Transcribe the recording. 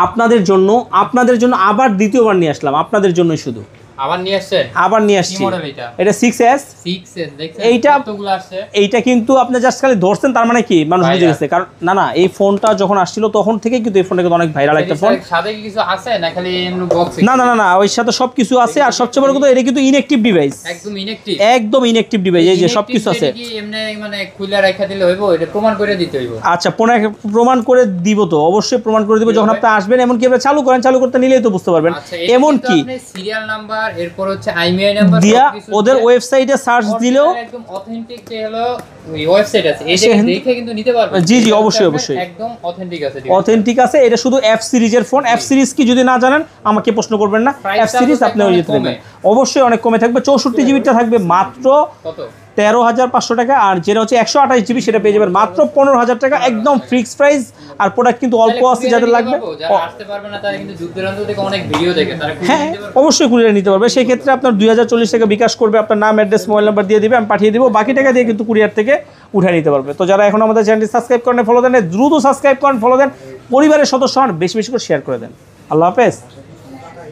আপনাদের জন্য আবার দ্বিতীয়বার নিয়ে আসলাম, আপনাদের জন্যই শুধু। আবার নিয়ে আসছি। এটা 6S। এইটা কিন্তু আপনি জাস্ট খালি ধরছেন, তার মানে কি মানুষ বুঝে গেছে। কারণ না এই ফোনটা যখন আসছিল তখন থেকেই কিন্তু এই ফোনটা কিন্তু অনেক ভাইরাল একটা ফোন। সাথে কি কিছু আছে না খালি এমনি বক্স? না ওই সাথে সবকিছু আছে। আর সবচেয়ে বড় কথা, এটা কিন্তু ইনঅ্যাকটিভ ডিভাইস, একদম ইনঅ্যাকটিভ ডিভাইস। এই যে সবকিছু আছে। কি এমনি মানে খুলে রাখা দিলে হইব? এটা প্রমাণ করে দিতে হইব। আচ্ছা, প্রমাণ করে দিব তো, অবশ্যই প্রমাণ করে দিব যখন আপনি আসবেন। এমন কি আপনি চালু করতে নিলেই তো বুঝতে পারবেন। এমন কি সিরিয়াল নাম্বার, এরপর হচ্ছে আইএমআই নাম্বার দিয়া ওদের ওয়েবসাইটে সার্চ দিলেও একদম অথেন্টিক যে হলো ওয়েবসাইট আছে, এটা দেখে কিন্তু নিতে পারবেন। জি অবশ্যই একদম অথেন্টিক আছে। এটা শুধু এফ সিরিজের ফোন। এফ সিরিজ কি যদি না জানেন আমাকে প্রশ্ন করবেন না। এফ সিরিজ আপনি ওই যেতে নেবেন, অবশ্যই অনেক কমে থাকবে। 64 জিবিটা থাকবে মাত্র কত? 13,500 টাকা। আর যেটা হচ্ছে 128 জিবি সেটা পেয়ে যাবেন মাত্র 15,000 টাকা, একদম ফিক্সড প্রাইস। আর প্রোডাক্ট কিন্তু অল্প আছে, যাদের লাগবে হ্যাঁ অবশ্যই কুরিয়ার নিতে পারবে। সেই ক্ষেত্রে আপনার 2040 টাকা বিকাশ করবে, আপনার নাম, অ্যাড্রেস, মোবাইল নাম্বার দিয়ে দিবে, আমি পাঠিয়ে দিব। বাকি টাকা দিয়ে কিন্তু কুরিয়ার থেকে উঠিয়ে নিতে পারবে। তো যারা এখন আমাদের চ্যানেলটি সাবস্ক্রাইব করেন, ফলো দেন, দ্রুত সাবস্ক্রাইব করেন, ফলো দেন, পরিবারের সদস্য হন, বেশি বেশি করে শেয়ার করে দেন। আল্লাহ হাফেজ।